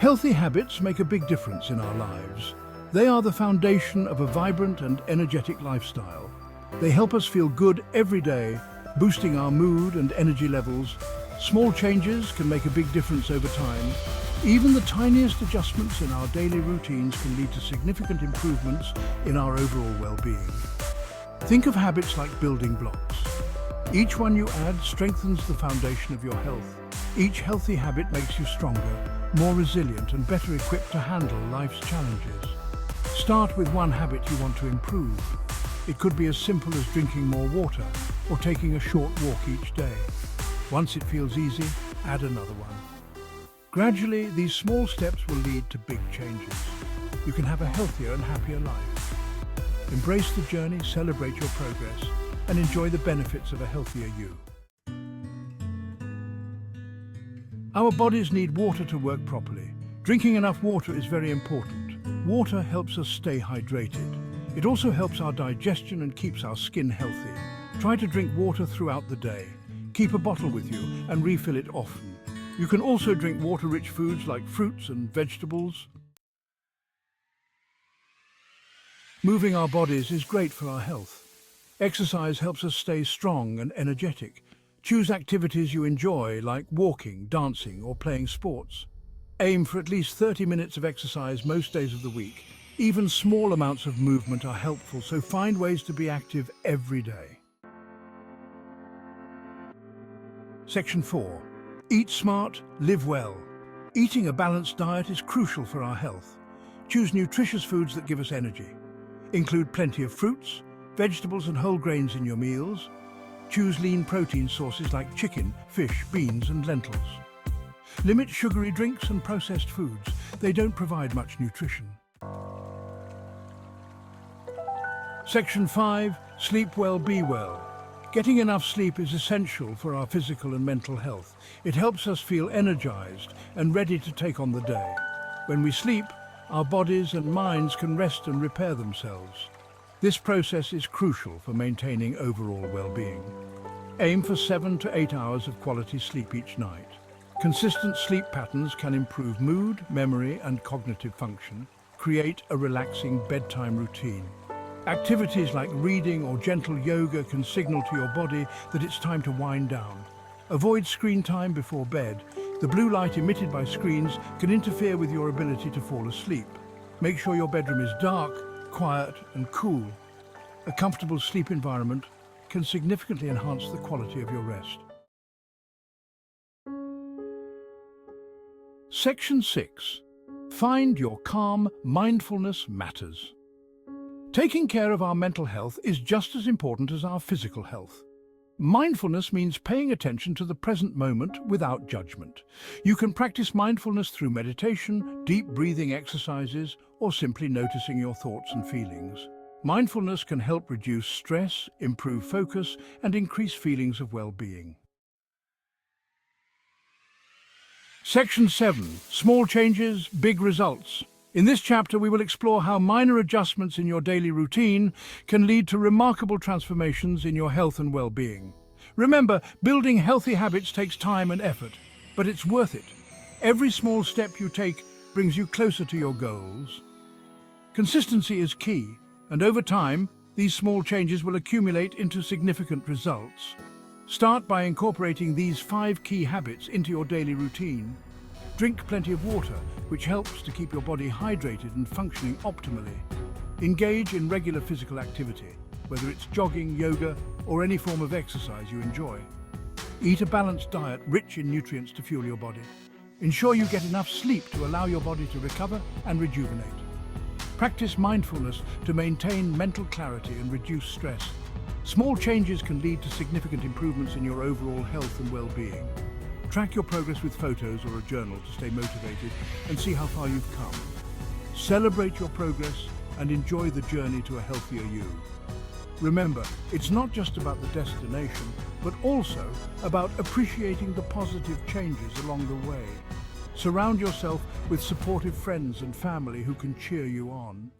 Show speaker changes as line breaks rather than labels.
Healthy habits make a big difference in our lives. They are the foundation of a vibrant and energetic lifestyle. They help us feel good every day, boosting our mood and energy levels. Small changes can make a big difference over time. Even the tiniest adjustments in our daily routines can lead to significant improvements in our overall well-being. Think of habits like building blocks. Each one you add strengthens the foundation of your health. Each healthy habit makes you stronger, more resilient and better equipped to handle life's challenges. Start with one habit you want to improve. It could be as simple as drinking more water or taking a short walk each day. Once it feels easy, add another one. Gradually, these small steps will lead to big changes. You can have a healthier and happier life. Embrace the journey, celebrate your progress, and enjoy the benefits of a healthier you. Our bodies need water to work properly. Drinking enough water is very important. Water helps us stay hydrated. It also helps our digestion and keeps our skin healthy. Try to drink water throughout the day. Keep a bottle with you and refill it often. You can also drink water-rich foods like fruits and vegetables. Moving our bodies is great for our health. Exercise helps us stay strong and energetic. Choose activities you enjoy, like walking, dancing, or playing sports. Aim for at least 30 minutes of exercise most days of the week. Even small amounts of movement are helpful, so find ways to be active every day. Section 4. Eat smart, live well. Eating a balanced diet is crucial for our health. Choose nutritious foods that give us energy. Include plenty of fruits, vegetables and whole grains in your meals. Choose lean protein sources like chicken, fish, beans and lentils. Limit sugary drinks and processed foods. They don't provide much nutrition. Section 5. Sleep well, be well. Getting enough sleep is essential for our physical and mental health. It helps us feel energized and ready to take on the day. When we sleep, our bodies and minds can rest and repair themselves. This process is crucial for maintaining overall well-being. Aim for 7 to 8 hours of quality sleep each night. Consistent sleep patterns can improve mood, memory, and cognitive function. Create a relaxing bedtime routine. Activities like reading or gentle yoga can signal to your body that it's time to wind down. Avoid screen time before bed. The blue light emitted by screens can interfere with your ability to fall asleep. Make sure your bedroom is dark, quiet, and cool. A comfortable sleep environment can significantly enhance the quality of your rest. Section 6. Find your calm. Mindfulness matters. Taking care of our mental health is just as important as our physical health. Mindfulness means paying attention to the present moment without judgment. You can practice mindfulness through meditation, deep breathing exercises, or simply noticing your thoughts and feelings. Mindfulness can help reduce stress, improve focus, and increase feelings of well-being. Section 7. Small changes, big results. In this chapter, we will explore how minor adjustments in your daily routine can lead to remarkable transformations in your health and well-being. Remember, building healthy habits takes time and effort, but it's worth it. Every small step you take brings you closer to your goals. Consistency is key, and over time, these small changes will accumulate into significant results. Start by incorporating these 5 key habits into your daily routine. Drink plenty of water, which helps to keep your body hydrated and functioning optimally. Engage in regular physical activity, whether it's jogging, yoga, or any form of exercise you enjoy. Eat a balanced diet rich in nutrients to fuel your body. Ensure you get enough sleep to allow your body to recover and rejuvenate. Practice mindfulness to maintain mental clarity and reduce stress. Small changes can lead to significant improvements in your overall health and well-being. Track your progress with photos or a journal to stay motivated and see how far you've come. Celebrate your progress and enjoy the journey to a healthier you. Remember, it's not just about the destination, but also about appreciating the positive changes along the way. Surround yourself with supportive friends and family who can cheer you on.